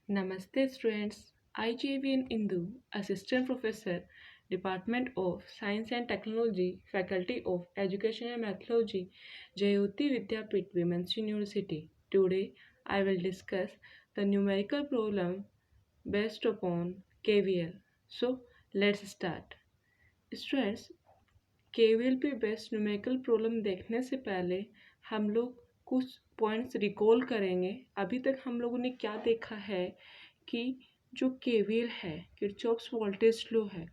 Namaste students, I JVN Indu, Assistant Professor, Department of Science and Technology, Faculty of Education and Methodology, Jayoti Vidyapeeth Women's University. Today I will discuss the numerical problem based upon KVL. So let's start. Students, KVL पे best numerical problem देखने से पहले हम लोग कुछ points recall करेंगे। अभी तक हम लोगों ने क्या देखा है कि जो केवीएल है, किरचॉफ्स वोल्टेज लॉ है,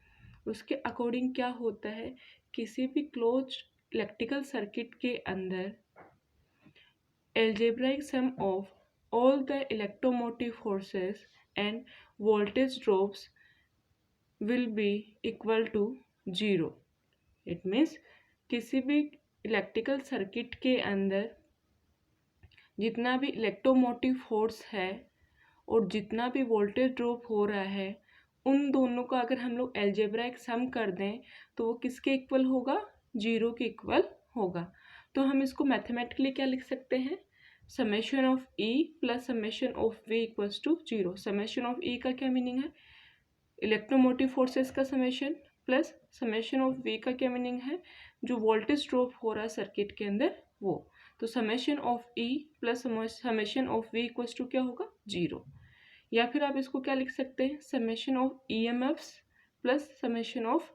उसके अकॉर्डिंग क्या होता है, किसी भी क्लोज इलेक्ट्रिकल सर्किट के अंदर algebraic sum of all the electromotive forces and voltage drops will be equal to 0. It means किसी भी इलेक्ट्रिकल सर्किट के अंदर जितना भी इलेक्ट्रोमोटिव फोर्स है और जितना भी वोल्टेज ड्रॉप हो रहा है, उन दोनों का अगर हम लोग एल्जेब्राइक सम कर दें तो वो किसके इक्वल होगा? 0 के इक्वल होगा। तो हम इसको मैथमेटिकली क्या लिख सकते हैं? Summation of E plus summation of we equals to 0। Summation of e का क्या मीनिंग है? इलेक्ट्रोमोटिव फोर्सेस का summation plus summation of v का क्या मीनिंग है? जो वोल्टेज ड्रॉप हो रहा है सर्किट के अंदर वो। तो summation of E plus summation of we equals to क्या होगा? 0। या फिर आप इसको क्या लिख सकते हैं? Summation of E M Fs plus summation of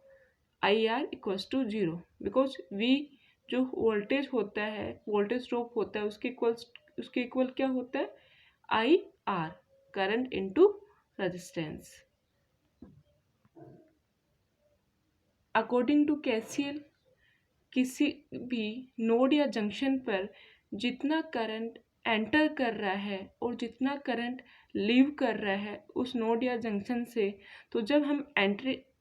I R equals to 0। Because we जो वोल्टेज होता है, वोल्टेज ड्रॉप होता है, उसके इक्वल क्या होता है? I R, current into resistance. According to KCL, किसी भी नोड या जंक्शन पर जितना करंट एंटर कर रहा है और जितना करंट लीव कर रहा है उस नोड या जंक्शन से, तो जब हम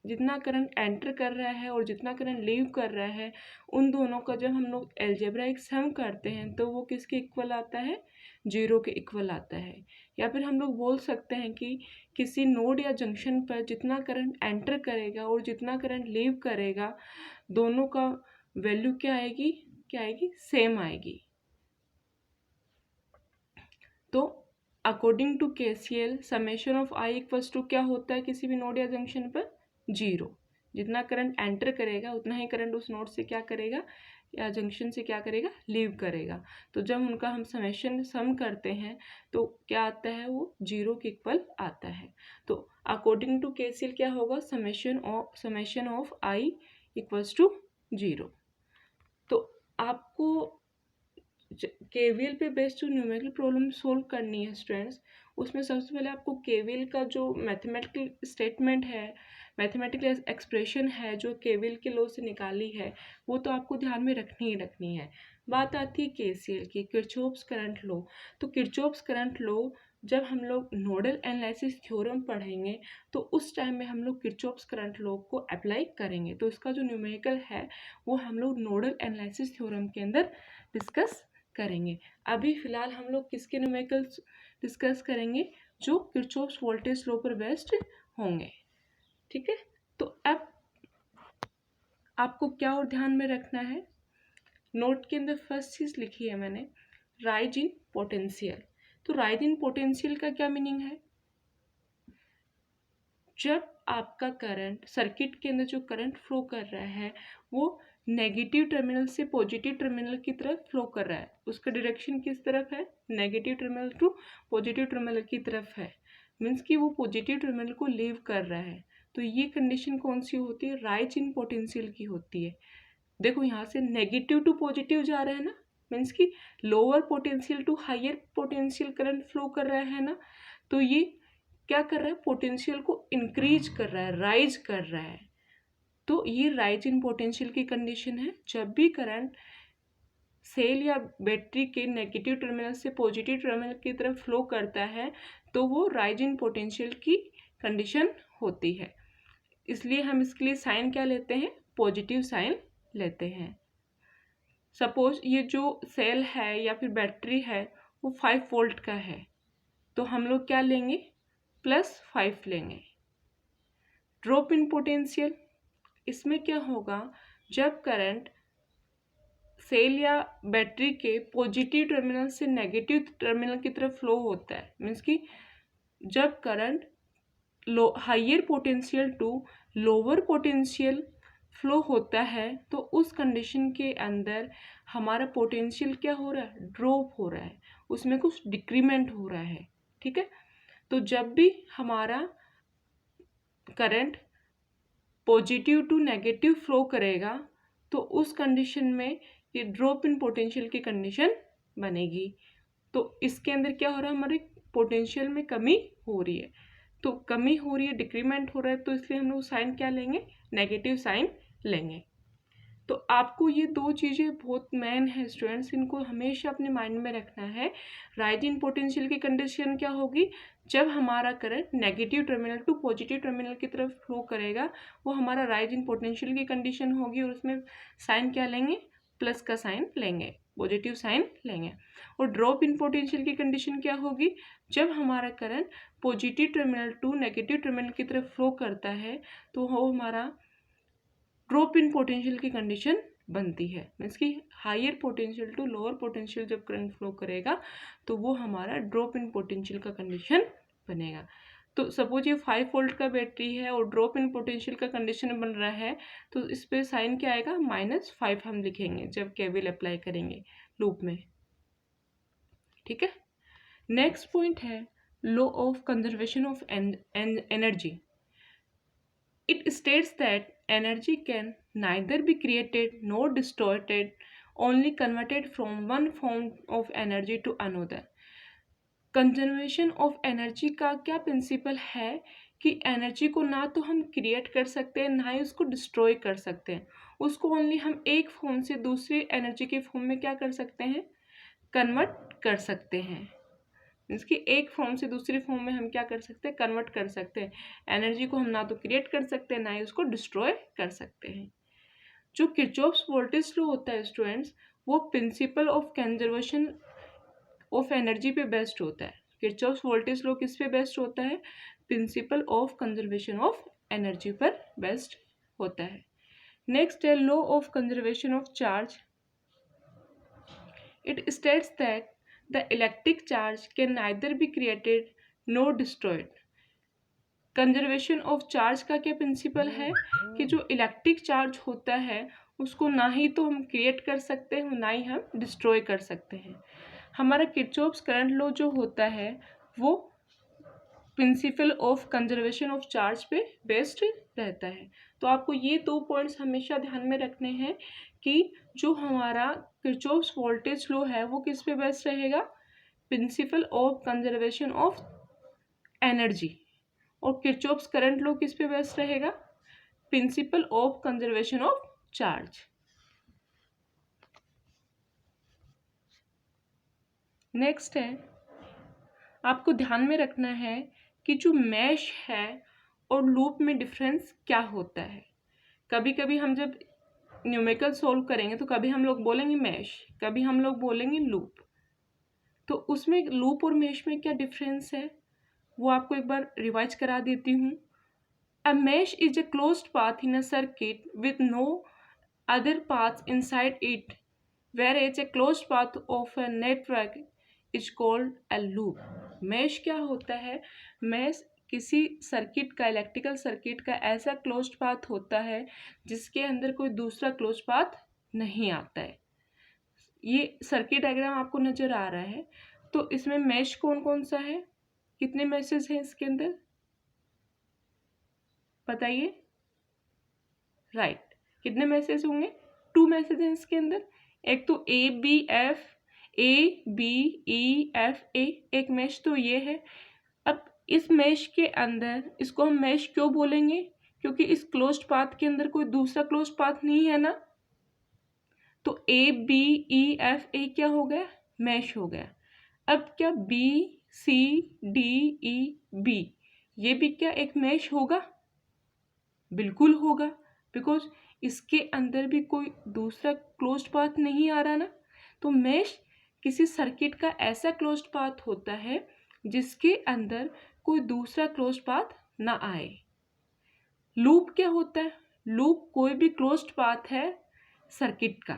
जितना करंट एंटर कर रहा है और जितना करंट लीव कर रहा है, उन दोनों का जब हम लोग एल्जेब्राइक सम करते हैं तो वो किसके इक्वल आता है? 0 के इक्वल आता है। या फिर हम लोग बोल सकते हैं कि किसी नोड या जंक्शन पर जितना करंट एंटर करेगा और जितना करंट लीव करेगा, दोनों का वैल्यू क्या आएगी? सेम आएगी। तो according to KCL, summation of I equals to क्या होता है किसी भी नोड या जंक्शन पर? 0। जितना करंट एंटर करेगा उतना ही करंट उस नोड से क्या करेगा या जंक्शन से क्या करेगा? लीव करेगा। तो जब उनका हम समेशन सम करते हैं तो क्या आता है? वो 0 के इक्वल आता है। तो अकॉर्डिंग टू केसीएल क्या होगा? Summation of I equals to 0। तो आपको केवीएल पे बेस्ड जो न्यूमेरिकल प्रॉब्लम सोल्व करनी है स्टूडेंट्स, उसमें सबसे पहले आपको केवीएल का जो मैथमेटिकल स्टेटमेंट है, मैथमेटिकल एक्सप्रेशन है जो केवीएल के लॉ से निकाली है, वो तो आपको ध्यान में रखनी ही रखनी है। बात आती है केसीएल की, किरचॉफ्स करंट लॉ। तो किरचॉफ्स करंट लॉ जब हम लोग नोडल एनालिसिस थ्योरम पढ़ेंगे तो उस टाइम में हम लोग किरचॉफ्स करंट लॉ को अप्लाई करेंगे। तो इसका जो न्यूमेरिकल है वो हम लोग नोडल एनालिसिस थ्योरम के अंदर डिस्कस करेंगे। अभी फिलहाल हम लोग किसके न्यूमेरिकल्स डिस्कस करेंगे? जो किरचॉफ्स वोल्टेज लॉ पर बेस्ड होंगे। ठीक है, तो अब आपको क्या और ध्यान में रखना है? नोट के अंदर फर्स्ट चीज लिखी है मैंने, राइज इन पोटेंशियल। तो राइज इन पोटेंशियल का क्या मीनिंग है? जब आपका करंट सर्किट के अंदर जो करंट फ्लो कर रहा है वो नेगेटिव टर्मिनल से पॉजिटिव टर्मिनल की तरफ फ्लो कर रहा है, उसका डायरेक्शन किस तरफ है? Negative terminal to positive terminal की तरफ है। मीन्स कि वो पॉजिटिव टर्मिनल को लीव कर रहा है। तो ये कंडीशन कौन सी होती है? राइज इन पोटेंशियल की होती है। देखो यहाँ से नेगेटिव टू पॉजिटिव जा रहा है ना, मीन्स कि lower potential to higher potential current flow कर रहा है ना। तो ये क्या कर रहा है? पोटेंशियल को इंक्रीज कर रहा है, राइज कर रहा है। तो ये राइज इन पोटेंशियल की कंडीशन है। जब भी करंट सेल या बैटरी के नेगेटिव टर्मिनल से पॉजिटिव टर्मिनल की तरफ फ्लो करता है तो वो राइज इन पोटेंशियल की कंडीशन होती है। इसलिए हम इसके लिए साइन क्या लेते हैं? पॉजिटिव साइन लेते हैं। सपोज ये जो सेल है या फिर बैटरी है वो 5 वोल्ट का है, तो हम लोग क्या लेंगे? +5 लेंगे। ड्रॉप इन पोटेंशियल, इसमें क्या होगा? जब करंट सेल या बैटरी के पॉजिटिव टर्मिनल से नेगेटिव टर्मिनल की तरफ फ्लो होता है, मीन्स कि जब current higher potential to lower potential flow होता है तो उस कंडीशन के अंदर हमारा पोटेंशियल क्या हो रहा है, ड्रॉप हो रहा है, उसमें कुछ डिक्रीमेंट हो रहा है। ठीक है, तो जब भी हमारा current positive to negative flow करेगा तो उस कंडीशन में ये ड्रॉप इन पोटेंशियल की कंडीशन बनेगी। तो इसके अंदर क्या हो रहा है, हमारे पोटेंशियल में कमी हो रही है। तो कमी हो रही है, डिक्रीमेंट हो रहा है, तो इसलिए हम लोग साइन क्या लेंगे, नेगेटिव साइन लेंगे। तो आपको ये दो चीज़ें बहुत मेन है स्टूडेंट्स, इनको हमेशा अपने माइंड में रखना है। राइज इन पोटेंशियल की कंडीशन क्या होगी, जब हमारा current negative terminal to positive terminal की तरफ फ्लो करेगा वो हमारा राइज इन पोटेंशियल की कंडीशन होगी, और उसमें साइन क्या लेंगे, प्लस का साइन लेंगे, पॉजिटिव साइन लेंगे। और ड्रॉप इन पोटेंशियल की कंडीशन क्या होगी, जब हमारा current positive terminal to negative terminal की तरफ फ्लो करता है तो वो हमारा ड्रॉप इन पोटेंशियल की कंडीशन बनती है। मीन्स कि higher potential to lower potential जब करंट फ्लो करेगा तो वो हमारा ड्रॉप इन पोटेंशियल का कंडीशन बनेगा। तो सपोज ये 5 वोल्ट का बैटरी है और ड्रॉप इन पोटेंशियल का कंडीशन बन रहा है, तो इस पे साइन क्या आएगा, -5 हम लिखेंगे जब केवीएल अप्लाई करेंगे लूप में। ठीक है, नेक्स्ट पॉइंट है law of conservation of energy. It states that energy can neither be created nor destroyed, only converted from one form of energy to another. Conservation of energy का क्या principal है कि energy को ना तो हम create कर सकते हैं ना ही उसको डिस्ट्रॉय कर सकते हैं, उसको ओनली हम एक फॉर्म से दूसरी एनर्जी के फॉर्म में क्या कर सकते हैं, कन्वर्ट कर सकते हैं। इसकी एक फॉर्म से दूसरी फॉर्म में हम क्या कर सकते हैं, कन्वर्ट कर सकते हैं। एनर्जी को हम ना तो क्रिएट कर सकते हैं ना ही उसको डिस्ट्रॉय कर सकते हैं। जो किरचॉफ्स वोल्टेज लॉ होता है स्टूडेंट्स, वो principle of conservation of energy पे बेस्ड होता है। किरचॉफ्स वोल्टेज लॉ किस पे बेस्ड होता है, principle of conservation of energy पर बेस्ड होता है। नेक्स्ट है law of conservation of charge. It states that the electric charge can neither be created nor destroyed. Conservation of charge का क्या प्रिंसिपल है कि जो इलेक्ट्रिक चार्ज होता है उसको ना ही तो हम क्रिएट कर सकते हैं ना ही हम डिस्ट्रॉय कर सकते हैं। हमारा किरचॉफ्स करंट लॉ जो होता है वो principle of conservation of charge पे बेस्ड रहता है। तो आपको ये दो पॉइंट्स हमेशा ध्यान में रखने हैं कि जो हमारा किरचॉफ्स वोल्टेज लॉ है वो किस पे बेस्ड रहेगा, principle of conservation of energy, और किरचॉफ्स करंट लॉ किस पे बेस्ड रहेगा, principle of conservation of charge. Next है, आपको ध्यान में रखना है कि जो मैश है और लूप में डिफरेंस क्या होता है। कभी कभी हम जब न्यूमेरिकल सॉल्व करेंगे तो कभी हम लोग बोलेंगे मैश, कभी हम लोग बोलेंगे लूप। तो उसमें लूप और मैश में क्या डिफरेंस है वो आपको एक बार रिवाइज करा देती हूँ। A mesh is a closed path in a circuit with no other paths inside it, whereas a closed path of a network is called a loop. Mesh क्या होता है, मैश किसी सर्किट का, इलेक्ट्रिकल सर्किट का ऐसा closed path होता है जिसके अंदर कोई दूसरा क्लोज्ड पाथ नहीं आता है। ये सर्किट डायग्राम आपको नजर आ रहा है। तो इसमें मैश कौन कौन सा है, कितने मैसेज हैं इसके अंदर बताइए, राइट कितने मैसेज होंगे, 2 मैसेज हैं इसके अंदर। एक तो A B E F A, एक मैश तो ये है। अब इस मैश के अंदर इसको हम मैश क्यों बोलेंगे, क्योंकि इस क्लोज्ड पाथ के अंदर कोई दूसरा क्लोज्ड पाथ नहीं है ना। तो A B E F A क्या हो गया, मैश हो गया। अब क्या B C D E B, ये भी क्या एक मैश होगा, बिल्कुल होगा, बिकॉज इसके अंदर भी कोई दूसरा क्लोज्ड पाथ नहीं आ रहा ना। तो मैश किसी सर्किट का ऐसा क्लोज्ड पाथ होता है जिसके अंदर कोई दूसरा क्लोज्ड पाथ ना आए। लूप क्या होता है, लूप कोई भी क्लोज्ड पाथ है सर्किट का।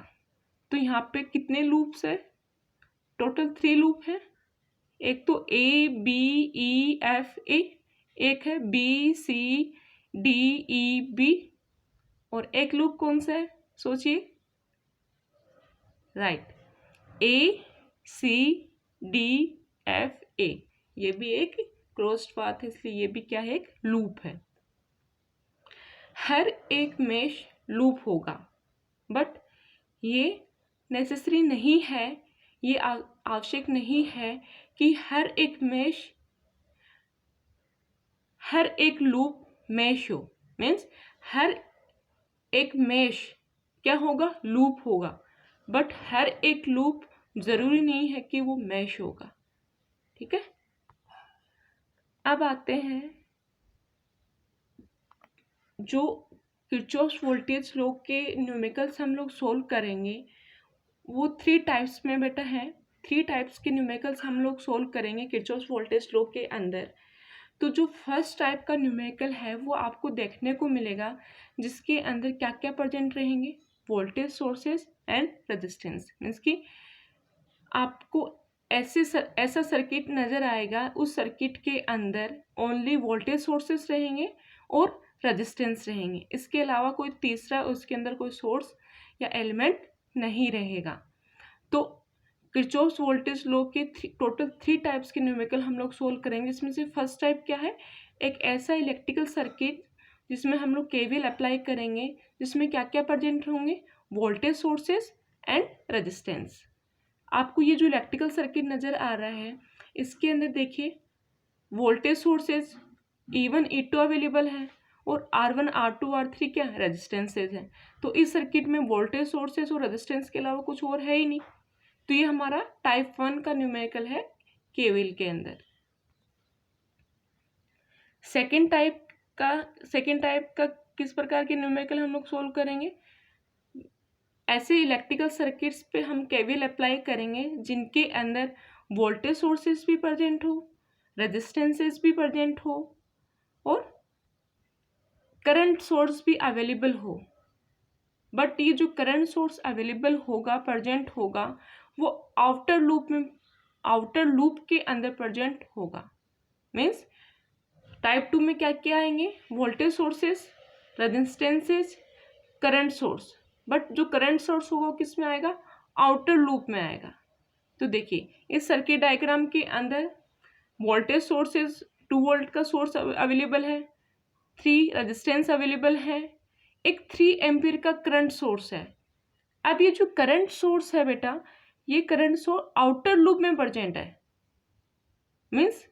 तो यहाँ पे कितने लूप्स है, टोटल 3 लूप है। एक तो A B E F A, एक है B C D E B, और एक लूप कौन सा है सोचिए, right, A C D F A, ये भी एक क्लोज्ड पाथ है, इसलिए ये भी क्या है, एक लूप है। हर एक मेश लूप होगा, बट ये नेसेसरी नहीं है, ये आवश्यक नहीं है कि हर एक मेश, हर एक लूप मेश हो। मीन्स हर एक मेश क्या होगा, लूप होगा, बट हर एक लूप ज़रूरी नहीं है कि वो मेश होगा। ठीक है, अब आते हैं जो किरचॉफ वोल्टेज लॉ के न्यूमेरिकल्स हम लोग सोल्व करेंगे, वो 3 टाइप्स में बेटा है। 3 टाइप्स के न्यूमेरिकल्स हम लोग सोल्व करेंगे किरचॉफ वोल्टेज लॉ के अंदर। तो जो फर्स्ट टाइप का न्यूमेरिकल है वो आपको देखने को मिलेगा, जिसके अंदर क्या क्या प्रेजेंट रहेंगे, voltage sources and resistance. Means कि आपको ऐसा सर्किट नज़र आएगा, उस सर्किट के अंदर ओनली वोल्टेज सोर्सेस रहेंगे और रेजिस्टेंस रहेंगे, इसके अलावा कोई तीसरा उसके अंदर कोई सोर्स या एलिमेंट नहीं रहेगा। तो किरचॉफ वोल्टेज लॉ के टोटल 3 टाइप्स के न्यूमेरिकल हम लोग सोल्व करेंगे। इसमें से फर्स्ट टाइप क्या है, एक ऐसा इलेक्ट्रिकल सर्किट जिसमें हम लोग केवीएल अप्लाई करेंगे, जिसमें क्या क्या प्रेजेंट होंगे, वोल्टेज सोर्सेस एंड रेजिस्टेंस। आपको ये जो इलेक्ट्रिकल सर्किट नज़र आ रहा है, इसके अंदर देखिए voltage sources E1 E2 available है और R1 R2 R3 क्या रेजिस्टेंसेज हैं। तो इस सर्किट में वोल्टेज सोर्सेज और रेजिस्टेंस के अलावा कुछ और है ही नहीं। तो ये हमारा टाइप 1 का न्यूमेरिकल है केवीएल के अंदर। सेकेंड टाइप का किस प्रकार के न्यूमेरिकल हम लोग सोल्व करेंगे, ऐसे इलेक्ट्रिकल सर्किट्स पे हम केवीएल अप्लाई करेंगे जिनके अंदर वोल्टेज सोर्सेज भी प्रेजेंट हो, रेजिस्टेंसेस भी प्रेजेंट हो और करंट सोर्स भी अवेलेबल हो। बट ये जो करंट सोर्स अवेलेबल होगा, प्रेजेंट होगा, वो आउटर लूप के अंदर प्रेजेंट होगा। मीन्स टाइप 2 में क्या क्या आएंगे, voltage sources, resistances, current source. But जो करंट सोर्स होगा वो किस में आएगा, आउटर लूप में आएगा। तो देखिए इस सर्किट डायग्राम के अंदर वोल्टेज सोर्सेस 2 वोल्ट का सोर्स अवेलेबल है, 3 रेजिस्टेंस अवेलेबल है, एक 3 एम्पीयर का करंट सोर्स है। अब ये जो करंट सोर्स है बेटा, ये करंट सोर्स आउटर लूप में प्रेजेंट है। मीन्स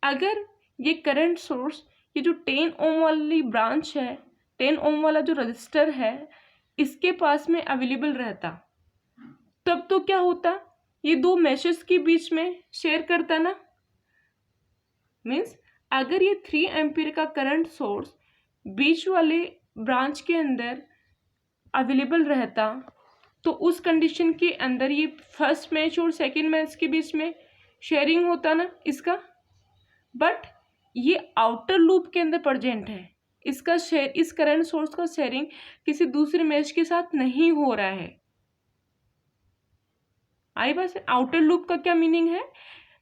अगर ये करंट सोर्स, ये जो 10 ओम वाली ब्रांच है, 10 ओम वाला जो रजिस्टर है, इसके पास में अवेलेबल रहता, तब तो क्या होता, ये 2 मैशेस के बीच में शेयर करता ना। मीन्स अगर ये 3 एम्पीयर का करंट सोर्स बीच वाले ब्रांच के अंदर अवेलेबल रहता, तो उस कंडीशन के अंदर ये फर्स्ट मैच और सेकंड मैच के बीच में शेयरिंग होता ना इसका। बट ये आउटर लूप के अंदर प्रेजेंट है, इसका शेयर, इस करंट सोर्स का शेयरिंग किसी दूसरे मैच के साथ नहीं हो रहा है। आई बस आउटर लूप का क्या मीनिंग है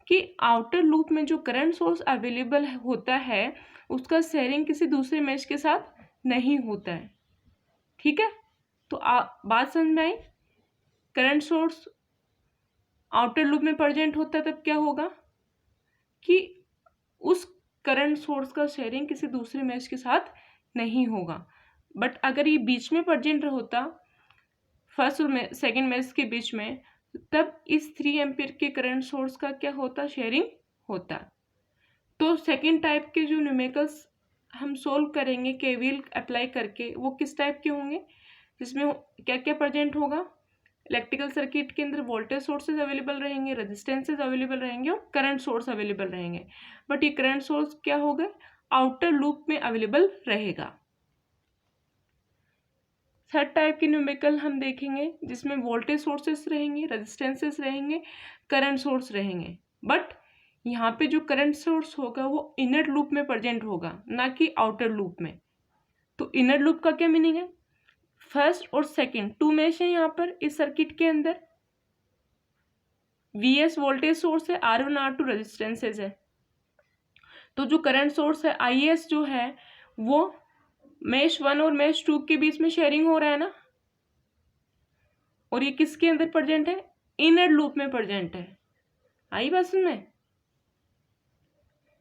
कि आउटर लूप में जो करंट सोर्स अवेलेबल होता है उसका शेयरिंग किसी दूसरे मैच के साथ नहीं होता है। ठीक है, तो बात समझ में आई। करंट सोर्स आउटर लूप में प्रेजेंट होता है तब क्या होगा कि उस करंट सोर्स का शेयरिंग किसी दूसरे मैच के साथ नहीं होगा। बट अगर ये बीच में प्रेजेंट होता, फर्स्ट और सेकेंड मैच के बीच में, तब इस 3 एम्पीयर के करंट सोर्स का क्या होता, शेयरिंग होता। तो सेकेंड टाइप के जो न्यूमेरिकल्स हम सोल्व करेंगे केवीएल अप्लाई करके, वो किस टाइप के होंगे, जिसमें क्या क्या प्रेजेंट होगा, इलेक्ट्रिकल सर्किट के अंदर वोल्टेज सोर्सेज अवेलेबल रहेंगे, रेजिस्टेंसेज अवेलेबल रहेंगे और करंट सोर्स अवेलेबल रहेंगे। बट ये करंट सोर्स क्या होगा, आउटर लूप में अवेलेबल रहेगा। थर्ड टाइप के न्यूमेरिकल हम देखेंगे जिसमें वोल्टेज सोर्सेस रहेंगे, रेजिस्टेंसेस रहेंगे, करंट सोर्स रहेंगे। बट यहाँ पे जो करंट सोर्स होगा वो इनर लूप में प्रेजेंट होगा, ना कि आउटर लूप में। तो इनर लूप का क्या मीनिंग है, फर्स्ट और सेकंड 2 मैश है यहाँ पर इस सर्किट के अंदर, VS वोल्टेज सोर्स है, R1 R2 रेजिस्टेंसेज है। तो जो करंट सोर्स है IS जो है वो मेश 1 और मेश 2 के बीच में शेयरिंग हो रहा है ना, और ये किसके अंदर प्रेजेंट है, इनर लूप में प्रेजेंट है। आई बात समझ में?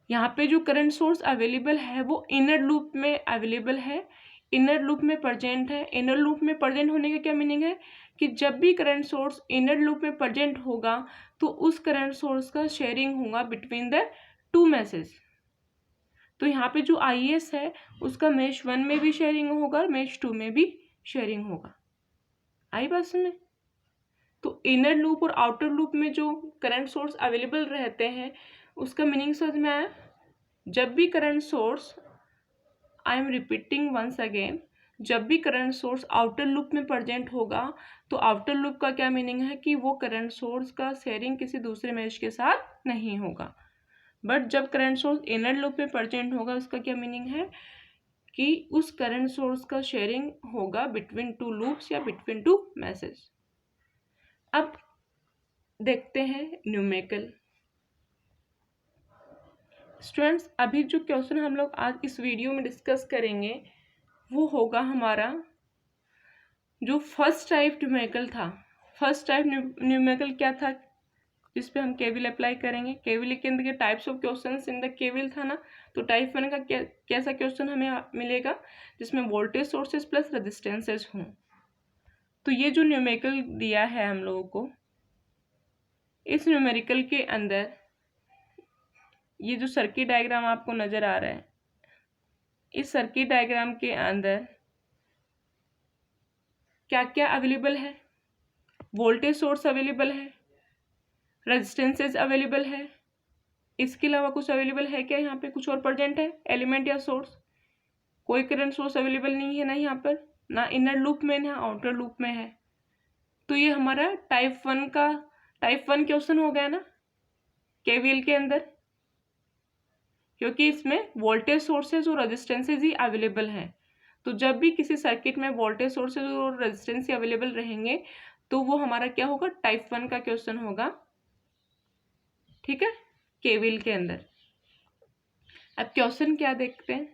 यहाँ पे जो करंट सोर्स अवेलेबल है वो इनर लूप में अवेलेबल है, इनर लूप में प्रेजेंट है। इनर लूप में प्रेजेंट होने का क्या मीनिंग है कि जब भी करंट सोर्स इनर लूप में प्रेजेंट होगा तो उस करंट सोर्स का शेयरिंग होगा बिटवीन द टू मैसेज। तो यहाँ पे जो IS है उसका मेश 1 में भी शेयरिंग होगा, मेश 2 में भी शेयरिंग होगा। आई बात समझ में? तो इनर लूप और आउटर लूप में जो करंट सोर्स अवेलेबल रहते हैं उसका मीनिंग समझ में आया? जब भी current source, I am repeating once again, जब भी करंट सोर्स आउटर लूप में प्रेजेंट होगा तो आउटर लूप का क्या मीनिंग है कि वो करंट सोर्स का शेयरिंग किसी दूसरे मेश के साथ नहीं होगा। बट जब करंट सोर्स इनर लूप में प्रेजेंट होगा उसका क्या मीनिंग है कि उस करंट सोर्स का शेयरिंग होगा बिटवीन टू लूप्स या बिटवीन टू मैसेज। अब देखते हैं न्यूमेरिकल। स्टूडेंट्स, अभी जो क्वेश्चन हम लोग आज इस वीडियो में डिस्कस करेंगे वो होगा हमारा जो फर्स्ट टाइप न्यूमेरिकल था। फर्स्ट टाइप न्यूमेरिकल क्या था जिस पे हम केवीएल अप्लाई करेंगे। केवीएल के अंदर के types of questions in the KVL था ना, तो टाइप 1 का कैसा क्वेश्चन हमें मिलेगा जिसमें वोल्टेज सोर्सेज प्लस रेजिस्टेंसेज हों। तो ये जो न्यूमेरिकल दिया है हम लोगों को, इस न्यूमेरिकल के अंदर ये जो सर्किट डायग्राम आपको नज़र आ रहा है, इस सर्किट डायग्राम के अंदर क्या क्या अवेलेबल है, वोल्टेज सोर्स अवेलेबल है, रेजिस्टेंसेज अवेलेबल है, इसके अलावा कुछ अवेलेबल है क्या यहाँ पे, कुछ और प्रेजेंट है एलिमेंट या सोर्स? कोई करंट सोर्स अवेलेबल नहीं है ना यहाँ पर, ना इनर लूप में ना आउटर लूप में है। तो ये हमारा टाइप 1 क्वेश्चन हो गया ना केवीएल के अंदर, क्योंकि इसमें वोल्टेज सोर्सेज और रेजिस्टेंसेज ही अवेलेबल हैं। तो जब भी किसी सर्किट में वोल्टेज सोर्सेज और रेजिस्टेंस अवेलेबल रहेंगे तो वो हमारा क्या होगा, टाइप 1 का क्वेश्चन होगा। ठीक है, केवीएल के अंदर। अब क्वेश्चन क्या देखते हैं,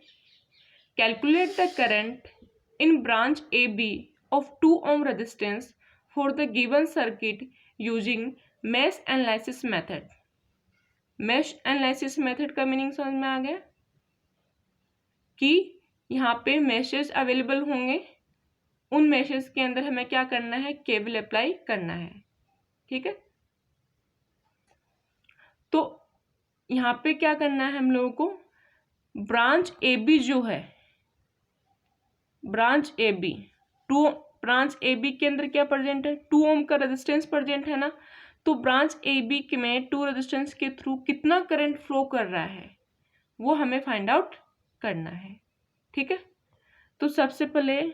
calculate the current in branch AB of 2 ohm resistance for the given circuit using mesh analysis method. Mesh analysis method का मीनिंग समझ में आ गया कि यहाँ पे मैसेज अवेलेबल होंगे, उन मैसेज के अंदर हमें क्या करना है, केवीएल अप्लाई करना है। ठीक है, तो यहाँ पे क्या करना है हम लोगों को, ब्रांच AB जो है, ब्रांच AB के अंदर क्या प्रेजेंट है, 2 ohm का रेजिस्टेंस प्रेजेंट है ना। तो ब्रांच AB में 2 रेजिस्टेंस के थ्रू कितना करंट फ्लो कर रहा है वो हमें फाइंड आउट करना है। ठीक है, तो सबसे पहले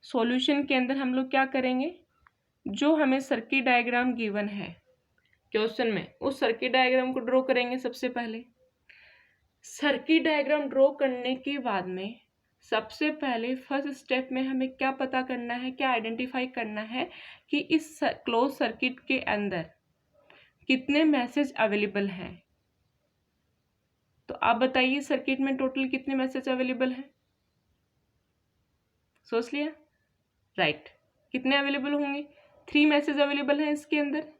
सॉल्यूशन के अंदर हम लोग क्या करेंगे, जो हमें सर्किट डायग्राम गिवन है क्वेश्चन में उस सर्किट डायग्राम को ड्रॉ करेंगे। सबसे पहले सर्किट डायग्राम ड्रॉ करने के बाद में सबसे पहले फर्स्ट स्टेप में हमें क्या पता करना है, क्या आइडेंटिफाई करना है कि इस क्लोज सर्किट के अंदर कितने मैसेज अवेलेबल हैं। तो आप बताइए सर्किट में टोटल कितने मैसेज अवेलेबल हैं, सोच लिया? राइट, कितने अवेलेबल होंगे, 3 मैसेज अवेलेबल हैं इसके अंदर।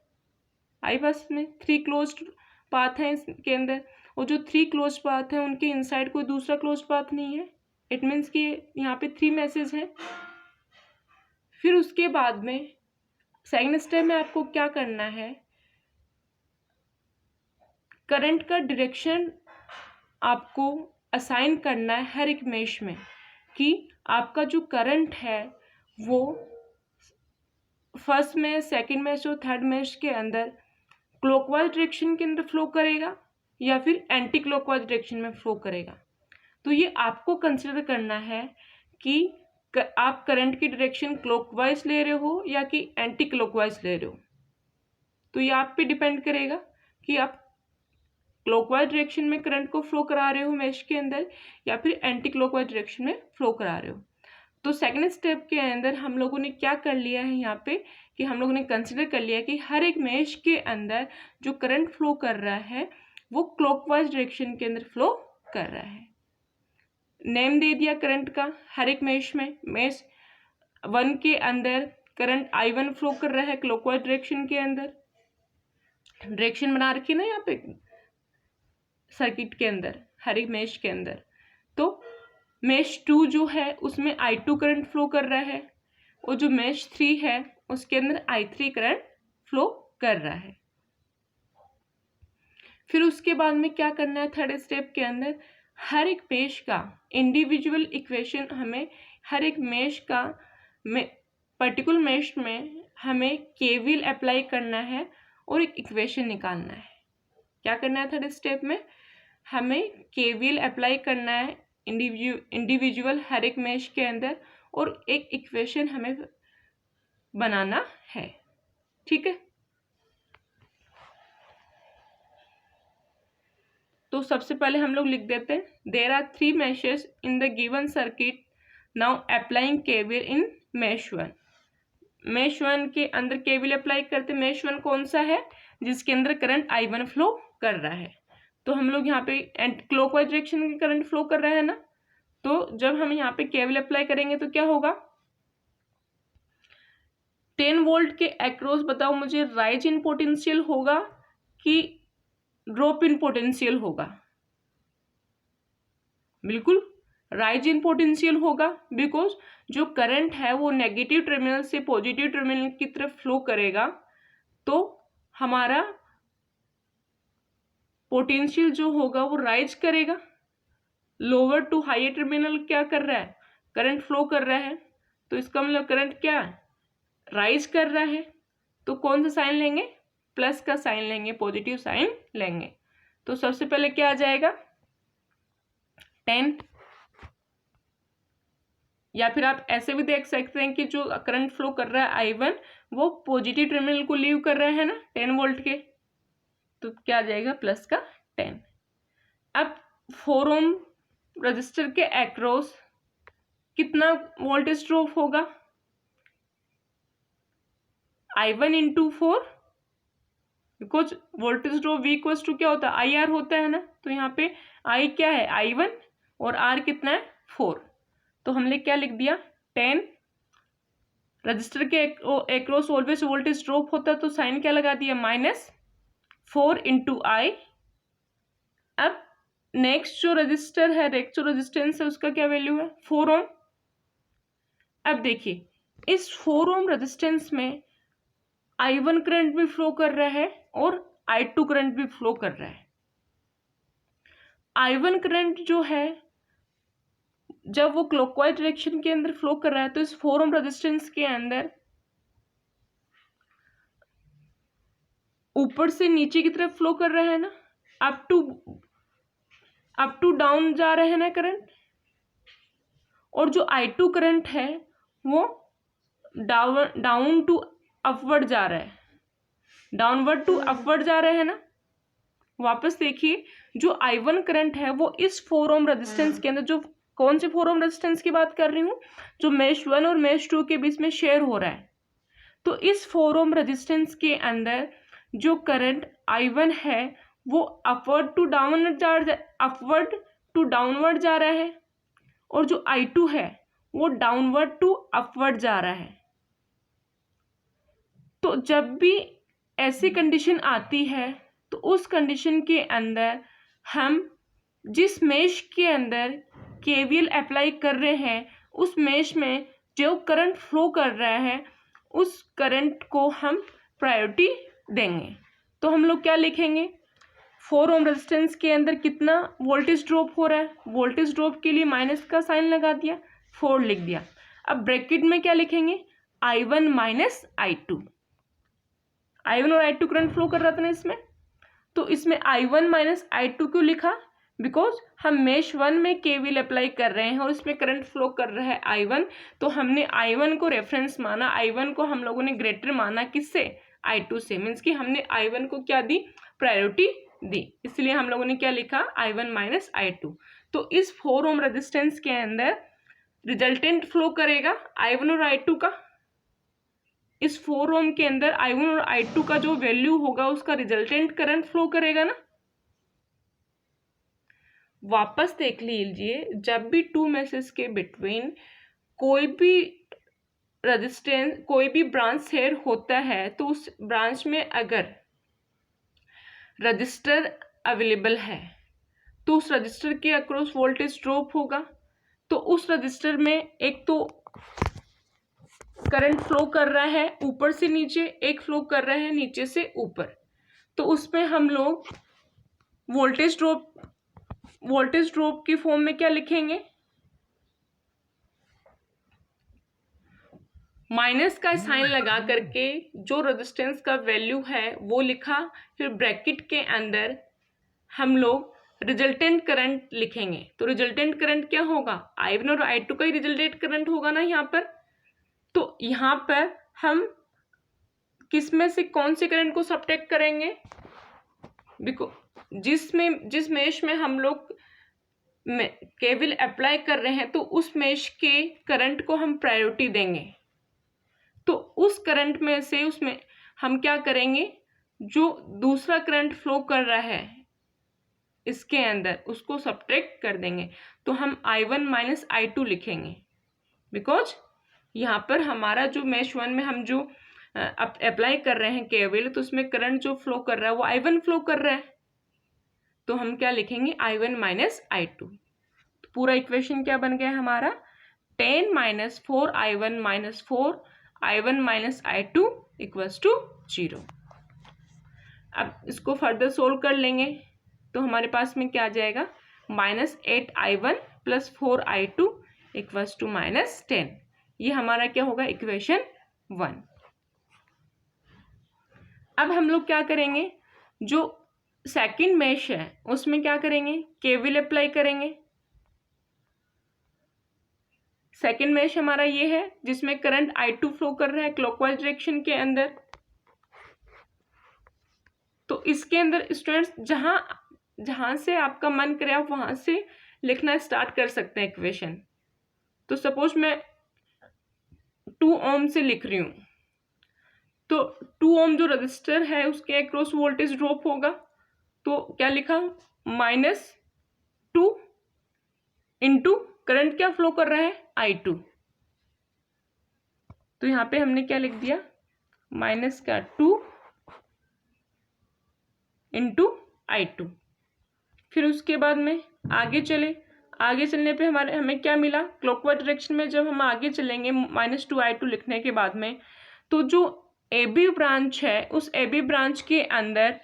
आई बस में 3 क्लोज्ड पाथ हैं इसके अंदर, और जो 3 क्लोज पाथ हैं उनके इनसाइड कोई दूसरा क्लोज पाथ नहीं है। इट मीन्स कि यहाँ पे 3 मैसेज हैं। फिर उसके बाद में सेकंड स्टेप में आपको क्या करना है, करंट का डायरेक्शन आपको असाइन करना है हर एक मेश में, कि आपका जो करंट है वो फर्स्ट में, सेकंड मैश और थर्ड मैश के अंदर क्लॉकवाइज डायरेक्शन के अंदर फ्लो करेगा या फिर एंटी क्लॉकवाइज डायरेक्शन में फ्लो करेगा। तो ये आपको कंसिडर करना है कि आप करंट की डायरेक्शन क्लॉकवाइज ले रहे हो या कि एंटी क्लॉकवाइज ले रहे हो। तो ये आप पे डिपेंड करेगा कि आप क्लॉकवाइज डायरेक्शन में करंट को फ्लो करा रहे हो मैश के अंदर या फिर एंटी क्लॉकवाइज डायरेक्शन में फ्लो करा रहे हो। तो सेकंड स्टेप के अंदर हम लोगों ने क्या कर लिया है यहाँ पे कि हम लोगों ने कंसिडर कर लिया कि हर एक मेश के अंदर जो करंट फ्लो कर रहा है वो क्लॉकवाइज डायरेक्शन के अंदर फ्लो कर रहा है। नेम दे दिया करंट का, हर एक मेश में मेश 1 के अंदर करंट I1 फ्लो कर रहा है क्लॉकवाइज डायरेक्शन के अंदर, डायरेक्शन बना रखी है ना यहाँ पे सर्किट के अंदर हर एक मेश के अंदर। तो मेश 2 जो है उसमें I2 करंट फ्लो कर रहा है और जो मेश 3 है उसके अंदर I3 करंट फ्लो कर रहा है। फिर उसके बाद में क्या करना है, थर्ड स्टेप के अंदर हर एक मेश का इंडिविजुअल इक्वेशन, हमें हर एक मेश का पर्टिकुलर मेश में हमें केवीएल अप्लाई करना है और एक इक्वेशन निकालना है। क्या करना है थर्ड स्टेप में, हमें केवीएल अप्लाई करना है इंडिविजुअल हर एक मेश के अंदर और एक इक्वेशन हमें बनाना है। ठीक है, तो सबसे पहले हम लोग लिख देते हैं there are 3 meshes in the given circuit, now applying KVL in mesh 1। Mesh 1 के अंदर केवीएल अप्लाई करते, मेश 1 कौन सा है जिसके अंदर करंट I1 फ्लो कर रहा है। तो हम लोग यहाँ पे एंटी क्लॉकवाइज डायरेक्शन में करंट फ्लो कर रहा है ना, तो जब हम यहाँ पे केवीएल अप्लाई करेंगे तो क्या होगा, 10 वोल्ट के अक्रॉस बताओ मुझे राइज इन पोटेंशियल होगा कि ड्रॉप इन पोटेंशियल होगा। बिल्कुल राइज इन पोटेंशियल होगा, बिकॉज जो करंट है वो नेगेटिव टर्मिनल से पॉजिटिव टर्मिनल की तरफ फ्लो करेगा तो हमारा पोटेंशियल जो होगा वो राइज करेगा। लोअर टू हायर टर्मिनल क्या कर रहा है, करंट फ्लो कर रहा है, तो इसका मतलब करंट क्या राइज कर रहा है। तो कौन सा साइन लेंगे, प्लस का साइन लेंगे, पॉजिटिव साइन लेंगे। तो सबसे पहले क्या आ जाएगा 10, या फिर आप ऐसे भी देख सकते हैं कि जो करंट फ्लो कर रहा है I1 वो पॉजिटिव टर्मिनल को लीव कर रहा है ना 10 वोल्ट के, तो क्या आ जाएगा प्लस का 10। अब 4 ओम रजिस्टर के अक्रॉस कितना वोल्टेज ड्रॉप होगा, I1 into 4, because voltage drop V equals to क्या होता है IR होता है ना, तो यहाँ पे I क्या है I1 और R कितना है 4। तो हमने क्या लिख दिया 10, रजिस्टर के अक्रॉस ऑलवेज वोल्टेज ड्रॉप होता है तो साइन क्या लगा दिया -4 इंटू I। अब नेक्स्ट जो रजिस्टर है, नेक्स्ट जो रेजिस्टेंस है उसका क्या वैल्यू है 4 ओम। अब देखिए इस 4 ओम रेजिस्टेंस में I1 करंट भी फ्लो कर रहा है और I2 करंट भी फ्लो कर रहा है। I1 करंट जो है जब वो क्लॉकवाइज डायरेक्शन के अंदर फ्लो कर रहा है तो इस 4 ओम रेजिस्टेंस के अंदर ऊपर से नीचे की तरफ फ्लो कर रहा है ना, अप टू डाउन जा रहे हैं ना करंट, और जो I2 करंट है वो डाउन टू अपवर्ड जा रहा है, डाउनवर्ड टू अपवर्ड जा रहे हैं ना। वापस देखिए जो I1 करंट है वो इस 4 ओम रेजिस्टेंस के अंदर, जो कौन से 4 ओम रेजिस्टेंस की बात कर रही हूँ, जो मेश 1 और मेश 2 के बीच में शेयर हो रहा है, तो इस 4 ओम रेजिस्टेंस के अंदर जो करंट I1 है वो अपवर्ड टू डाउनवर्ड जा रहा है, और जो I2 है वो डाउनवर्ड टू अपवर्ड जा रहा है। तो जब भी ऐसी कंडीशन आती है तो उस कंडीशन के अंदर हम जिस मेश के अंदर केवीएल अप्लाई कर रहे हैं उस मेश में जो करंट फ्लो कर रहा है उस करंट को हम प्रायोरिटी देंगे। तो हम लोग क्या लिखेंगे, 4 ओम रेजिस्टेंस के अंदर कितना वोल्टेज ड्रॉप हो रहा है, वोल्टेज ड्रॉप के लिए माइनस का साइन लगा दिया, 4 लिख दिया। अब ब्रैकेट में क्या लिखेंगे I1 माइनस I2, I1 और I2 करंट फ्लो कर रहा था ना इसमें, तो इसमें I1 माइनस I2 क्यों लिखा, बिकॉज हम मेश 1 में केवीएल अप्लाई कर रहे हैं और इसमें करंट फ्लो कर रहा है I1, तो हमने I1 को रेफरेंस माना, I1 को हम लोगों ने ग्रेटर माना किससे I2 से, मीन्स कि हमने I1 को क्या दी प्रायोरिटी दी, इसलिए हम लोगों ने क्या लिखा I1 माइनस I2। तो इस 4 ओम रेजिस्टेंस के अंदर रिजल्टेंट फ्लो करेगा I1 और I2 का, इस 4 ओम के अंदर I1 और I2 का जो वैल्यू होगा उसका रिजल्टेंट करंट फ्लो करेगा ना। वापस देख लीजिए, जब भी 2 मेसेस के बिटवीन कोई भी रेजिस्टेंस, कोई भी ब्रांच शेयर होता है, तो उस ब्रांच में अगर रजिस्टर अवेलेबल है तो उस रजिस्टर के अक्रॉस वोल्टेज ड्रॉप होगा। तो उस रजिस्टर में एक तो करंट फ्लो कर रहा है ऊपर से नीचे, एक फ्लो कर रहा है नीचे से ऊपर। तो उसमें हम लोग वोल्टेज ड्रॉप की फॉर्म में क्या लिखेंगे, माइनस का साइन लगा करके जो रेजिस्टेंस का वैल्यू है वो लिखा, फिर ब्रैकेट के अंदर हम लोग रिजल्टेंट करंट लिखेंगे। तो रिजल्टेंट करंट क्या होगा, I1 और I2 का ही रिजल्टेंट करंट होगा ना यहाँ पर। तो यहाँ पर हम किस में से कौन से करंट को सब्ट्रैक्ट करेंगे, जिस मेश में हम लोग केवीएल अप्लाई कर रहे हैं तो उस मेश के करंट को हम प्रायोरिटी देंगे। तो उस करंट में से उसमें हम क्या करेंगे, जो दूसरा करंट फ्लो कर रहा है इसके अंदर उसको सब्ट्रैक्ट कर देंगे। तो हम I1 माइनस I2 लिखेंगे, बिकॉज यहाँ पर हमारा जो मेश 1 में हम जो अप्लाई कर रहे हैं केवीएल, तो उसमें करंट जो फ्लो कर रहा है वो I1 फ्लो कर रहा है। तो हम क्या लिखेंगे, I1 माइनस I2। तो पूरा इक्वेशन क्या बन गया हमारा, 10 minus 4 I1 minus 4 I1 minus I2 equals to 0। अब इसको फर्दर सोल्व कर लेंगे तो हमारे पास में क्या आ जाएगा, minus 8 I1 plus 4 I2 equals to minus 10। ये हमारा क्या होगा, इक्वेशन 1। अब हम लोग क्या करेंगे, जो सेकंड मेश है उसमें क्या करेंगे, केवीएल अप्लाई करेंगे। सेकंड मेश हमारा ये है जिसमें करंट I2 फ्लो कर रहा है क्लॉकवाइज डायरेक्शन के अंदर। तो इसके अंदर स्टूडेंट्स जहां से आपका मन करे आप वहां से लिखना स्टार्ट कर सकते हैं इक्वेशन। तो सपोज मैं 2 ओम से लिख रही हूँ, तो 2 ओम जो रजिस्टर है उसके अक्रॉस वोल्टेज ड्रॉप होगा। तो क्या लिखा, -2 इंटू करंट क्या फ्लो कर रहा है, I2। तो यहाँ पे हमने क्या लिख दिया, -2 इंटू I2। फिर उसके बाद में आगे चलने पे हमें क्या मिला, क्लॉकवाइज डायरेक्शन में जब हम आगे चलेंगे -2 I2 लिखने के बाद में, तो जो AB ब्रांच है उस AB ब्रांच के अंदर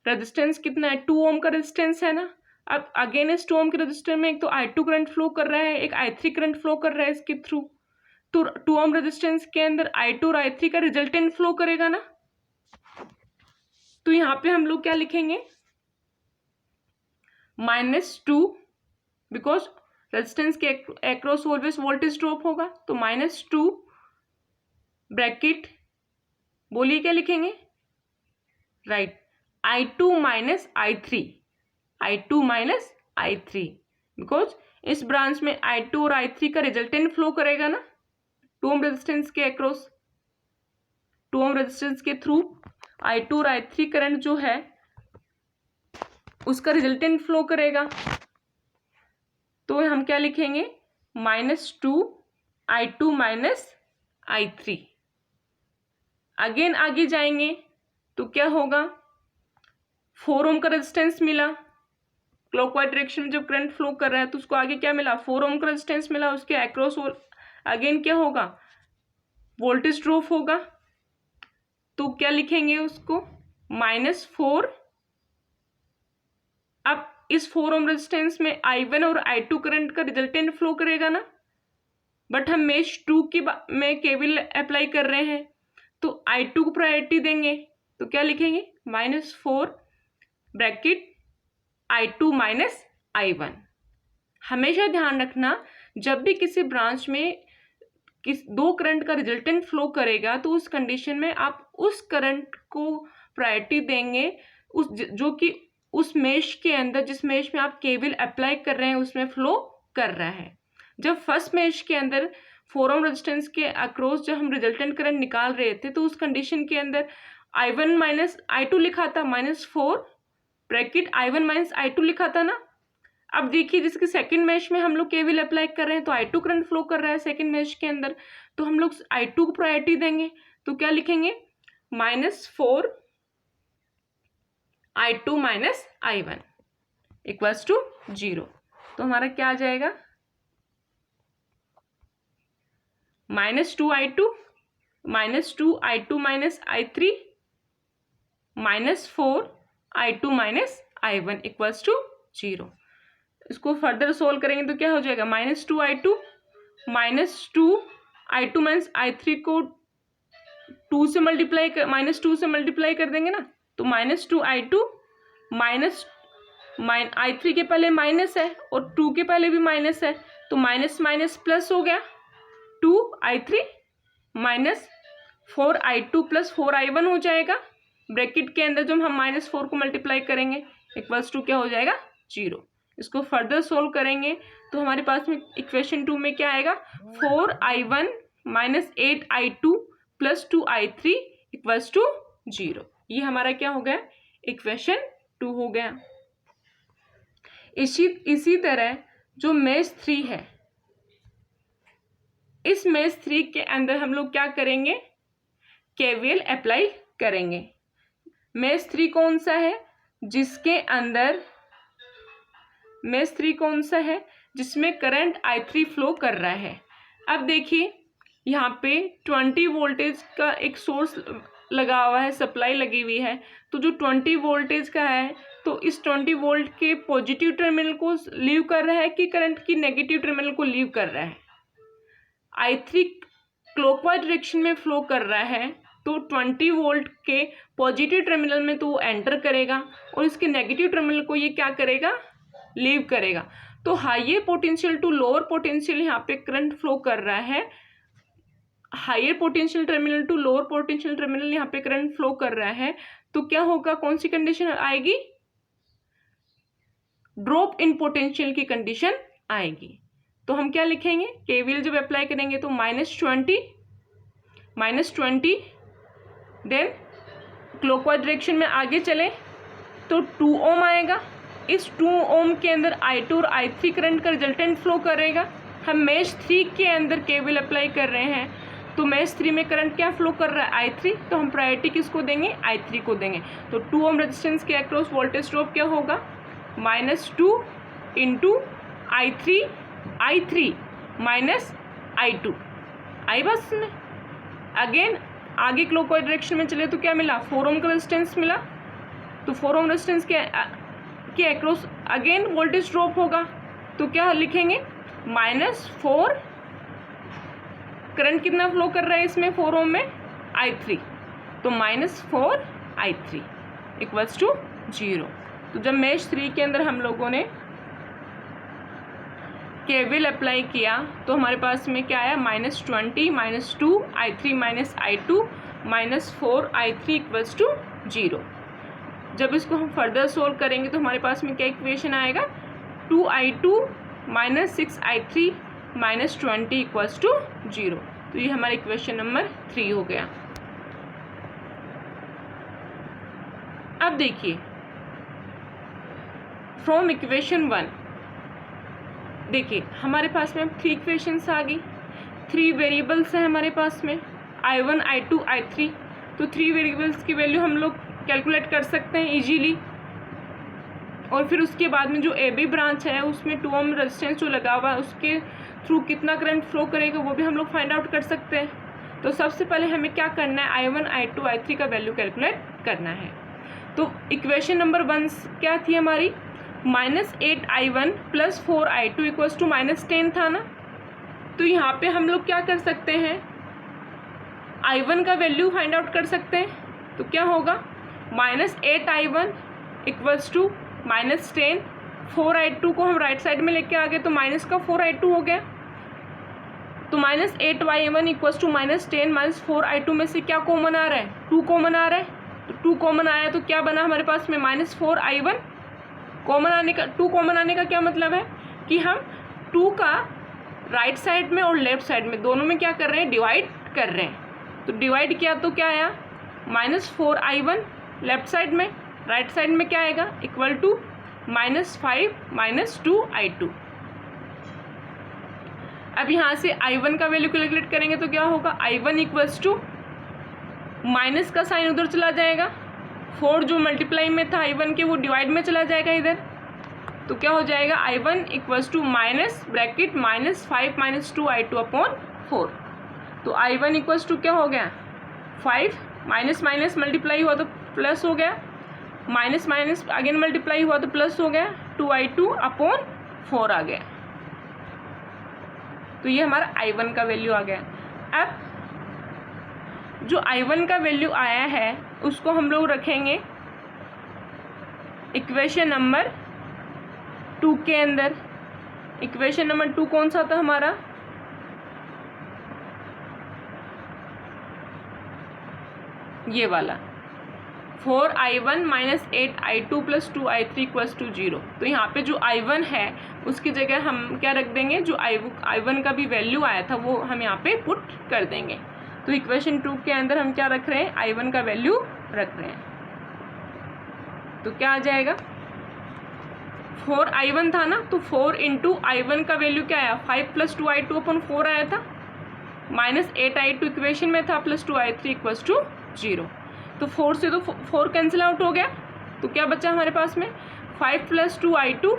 रेजिस्टेंस कितना है, 2 ओम का रेजिस्टेंस है ना। अब अगेंस्ट 2 ओम के रेजिस्टर में एक तो I2 करंट फ्लो कर रहा है, एक I3 करंट फ्लो कर रहा है इसके थ्रू। तो 2 ओम रेजिस्टेंस के अंदर I2 और I3 का रिजल्टेंट फ्लो करेगा ना। तो यहाँ पे हम लोग क्या लिखेंगे, -2, बिकॉज रेजिस्टेंस के अक्रॉस ऑलवेज वोल्टेज ड्रॉप होगा। तो -2 ब्रैकेट, बोलिए क्या लिखेंगे, right, I2 minus I3, because इस ब्रांच में I2 और I3 का रिजल्टेंट फ्लो करेगा ना 2 ओम रेजिस्टेंस के अक्रॉस, 2 ओम रेजिस्टेंस के थ्रू I2 और I3 करंट जो है उसका रिजल्टेंट फ्लो करेगा। तो हम क्या लिखेंगे, -2 I2 माइनस I3। अगेन आगे जाएंगे तो क्या होगा, 4 ओम का रेजिस्टेंस मिला, क्लॉकवाइज डायरेक्शन में जब करंट फ्लो कर रहा है तो उसको आगे क्या मिला, 4 ओम का रेजिस्टेंस मिला, उसके अक्रॉस अगेन क्या होगा, वोल्टेज ड्रॉप होगा। तो क्या लिखेंगे उसको, -4। अब इस 4 ओम रेजिस्टेंस में I1 और I2 करंट का रिजल्टेंट फ्लो करेगा ना, बट हम मेश 2 में केवीएल अप्लाई कर रहे हैं तो I2 को प्रायोरिटी देंगे। तो क्या लिखेंगे, -4 ब्रैकेट I2 माइनस I1। हमेशा ध्यान रखना, जब भी किसी ब्रांच में दो करंट का रिजल्टेंट फ्लो करेगा तो उस कंडीशन में आप उस करंट को प्रायोरिटी देंगे जो कि उस मेश के अंदर, जिस मेश में आप केवीएल अप्लाई कर रहे हैं उसमें फ्लो कर रहा है। जब फर्स्ट मेश के अंदर 4 ओम रेजिस्टेंस के अक्रॉस जब हम रिजल्टेंट करंट निकाल रहे थे तो उस कंडीशन के अंदर I1 माइनस I2 लिखा था, -4 ब्रैकेट I1 माइनस I2 लिखा था ना। अब देखिए जिसके सेकंड मैश में हम लोग केवीएल अप्लाई कर रहे हैं तो I2 करंट फ्लो कर रहा है सेकंड मैश के अंदर, तो हम लोग I2 को प्रायोरिटी देंगे। तो क्या लिखेंगे, -4 I2 minus I1 equals to 0। तो हमारा क्या आ जाएगा, -2 I2 minus I3 -4 I2 minus I1 equals to 0। इसको फर्दर सोल्व करेंगे तो क्या हो जाएगा, -2 I2 माइनस I3 को 2 से मल्टीप्लाई कर -2 से मल्टीप्लाई कर देंगे ना, तो -2 I2 माइनस I3 के पहले माइनस है और 2 के पहले भी माइनस है, तो माइनस माइनस प्लस हो गया, 2 I3 minus 4 I2 plus 4 I1 हो जाएगा। ब्रैकेट के अंदर जब हम -4 को मल्टीप्लाई करेंगे इक्वल्स टू क्या हो जाएगा, 0। इसको फर्दर सोल्व करेंगे तो हमारे पास में इक्वेशन 2 में क्या आएगा, 4 I1 minus 8 I2 plus 2 I3 equals to 0। ये हमारा क्या हो गया, इक्वेशन 2 हो गया। इसी तरह जो मेश 3 है, इस मेश 3 के अंदर हम लोग क्या करेंगे, केवीएल अप्लाई करेंगे। मेश 3 कौन सा है, जिसके अंदर मेश 3 कौन सा है जिसमें करंट I3 फ्लो कर रहा है। अब देखिए यहाँ पे 20 वोल्टेज का एक सोर्स लगा हुआ है, सप्लाई लगी हुई है, तो जो 20 वोल्टेज का है तो इस 20 वोल्ट के पॉजिटिव टर्मिनल को लीव कर रहा है कि करंट की नेगेटिव टर्मिनल को लीव कर रहा है। I3 क्लॉकवाइज डायरेक्शन में फ्लो कर रहा है तो 20 वोल्ट के पॉजिटिव टर्मिनल में तो वो एंटर करेगा और इसके नेगेटिव टर्मिनल को ये क्या करेगा, लीव करेगा। तो higher potential to lower potential यहाँ पे करंट फ्लो कर रहा है, higher potential terminal to lower potential terminal यहाँ पे करंट फ्लो कर रहा है। तो क्या होगा, कौन सी कंडीशन आएगी, ड्रॉप इन पोटेंशियल की कंडीशन आएगी। तो हम क्या लिखेंगे, केवीएल जब अप्लाई करेंगे तो -20 देन क्लॉकवाइज डायरेक्शन में आगे चले तो 2 ओम आएगा। इस 2 ओम के अंदर I2 और I3 करंट का रिजल्टेंट फ्लो करेगा। हम मेश 3 के अंदर केवीएल अप्लाई कर रहे हैं तो मेश 3 में करंट क्या फ्लो कर रहा है, I3, तो हम प्रायोरिटी किसको देंगे, I3 को देंगे। तो 2 ओम रेजिस्टेंस के अक्रॉस वोल्टेज ड्रॉप क्या होगा, -2 इंटू I3 माइनस I2। आई बस में अगेन आगे क्लॉकवाइज डायरेक्शन में चले तो क्या मिला, 4 ओम का रेजिस्टेंस मिला, तो 4 ओम रेजिस्टेंस के अक्रॉस अगेन वोल्टेज ड्रॉप होगा। तो क्या लिखेंगे, -4 करंट कितना फ्लो कर रहा है इसमें 4 ओम में, I3, तो -4 I3 इक्वल्स टू 0। तो जब मेश 3 के अंदर हम लोगों ने केवीएल अप्लाई किया तो हमारे पास में क्या आया, -20 -2 I3 minus I2 -4 I3 equals to 0। जब इसको हम फर्दर सोल्व करेंगे तो हमारे पास में क्या इक्वेशन आएगा, 2 I2 minus 6 I3 -20 equals to 0। तो ये हमारा इक्वेशन नंबर 3 हो गया। अब देखिए फ्रॉम इक्वेशन 1, देखिए हमारे पास में 3 इक्वेशंस आ गई, 3 वेरिएबल्स हैं हमारे पास में, I1 I2 I3। तो 3 वेरिएबल्स की वैल्यू हम लोग कैलकुलेट कर सकते हैं इजीली। और फिर उसके बाद में जो AB ब्रांच है उसमें 2 ओम रेजिस्टेंस जो लगा हुआ है उसके थ्रू कितना करंट फ्लो करेगा वो भी हम लोग फाइंड आउट कर सकते हैं। तो सबसे पहले हमें क्या करना है, I1 I2 I3 का वैल्यू कैलकुलेट करना है। तो इक्वेशन नंबर 1 क्या थी हमारी, -8 I1 plus 4 I2 equals to -10 था ना। तो यहाँ पे हम लोग क्या कर सकते हैं, I1 का वैल्यू फाइंड आउट कर सकते हैं। तो क्या होगा, -8 I1 इक्वल्स टू -10, 4 I2 को हम राइट साइड में लेके आ गए तो माइनस का 4 I2 हो गया। तो -8 Y1 इक्वल्स टू -10 -4 I2 में से क्या कॉमन आ रहा है, 2 कॉमन आ रहा है। तो 2 कॉमन आया तो क्या बना हमारे पास में, -4 I1। कॉमन आने का 2 कॉमन आने का क्या मतलब है कि हम 2 का राइट साइड में और लेफ्ट साइड में दोनों में क्या कर रहे हैं, डिवाइड कर रहे हैं। तो डिवाइड किया तो क्या आया, -4i1 लेफ्ट साइड में, राइट साइड में क्या आएगा, इक्वल टू -5 -2i2। अब यहाँ से i1 का वैल्यू कैलकुलेट करेंगे तो क्या होगा, i1 इक्वल्स टू माइनस का साइन उधर चला जाएगा, 4 जो मल्टीप्लाई में था i1 के वो डिवाइड में चला जाएगा इधर, तो क्या हो जाएगा, i1 equals to minus bracket -5 -2i2 upon 4। तो i1 इक्वल्स टू क्या हो गया, 5 माइनस माइनस मल्टीप्लाई हुआ तो प्लस हो गया, माइनस माइनस अगेन मल्टीप्लाई हुआ तो प्लस हो गया, 2i2 अपॉन 4 आ गया। तो ये हमारा i1 का वैल्यू आ गया। अब जो i1 का वैल्यू आया है उसको हम लोग रखेंगे इक्वेशन नंबर 2 के अंदर। इक्वेशन नंबर 2 कौन सा था हमारा, ये वाला 4i1 - 8i2 + 2i3 = 0। तो यहाँ पे जो i1 है उसकी जगह हम क्या रख देंगे, जो i1 का भी वैल्यू आया था वो हम यहाँ पे पुट कर देंगे। तो इक्वेशन 2 के अंदर हम क्या रख रहे हैं, i1 का वैल्यू रख रहे हैं। तो क्या आ जाएगा, 4i1 था ना, तो 4 इंटू i1 का वैल्यू क्या आया, 5 + 2i2 अपॉन 4 आया था, -8i2 इक्वेशन में था, + 2i3 = 0। तो 4 से तो 4 कैंसिल आउट हो गया, तो क्या बचा हमारे पास में, 5 + 2i2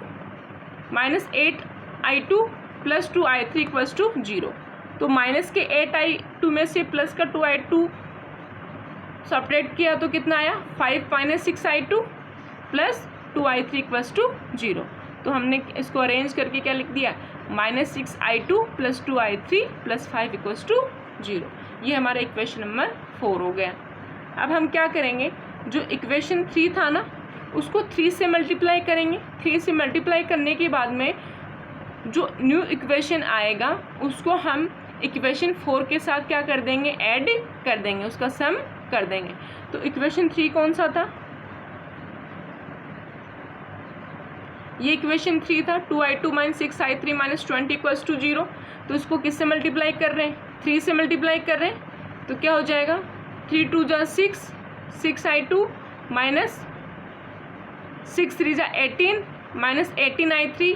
-8i2 + 2i3 = 0। तो माइनस के 8i2 में से प्लस का 2i2 सब्ट्रैक्ट किया तो कितना आया, 5 - 6i2 + 2i3 = 0। तो हमने इसको अरेंज करके क्या लिख दिया, -6i2 + 2i3 + 5 = 0। ये हमारा इक्वेशन नंबर 4 हो गया। अब हम क्या करेंगे, जो इक्वेशन 3 था ना उसको 3 से मल्टीप्लाई करेंगे। 3 से मल्टीप्लाई करने के बाद में जो न्यू इक्वेशन आएगा उसको हम इक्वेशन 4 के साथ क्या कर देंगे, ऐड कर देंगे, उसका सम कर देंगे। तो इक्वेशन 3 कौन सा था, ये इक्वेशन 3 था, 2i2 - 6i3 - 20 = 0। तो इसको किससे मल्टीप्लाई कर रहे हैं, 3 से मल्टीप्लाई कर रहे हैं। तो क्या हो जाएगा, 3 2 = 6, 6i2 - 6 3 = 18 -18i3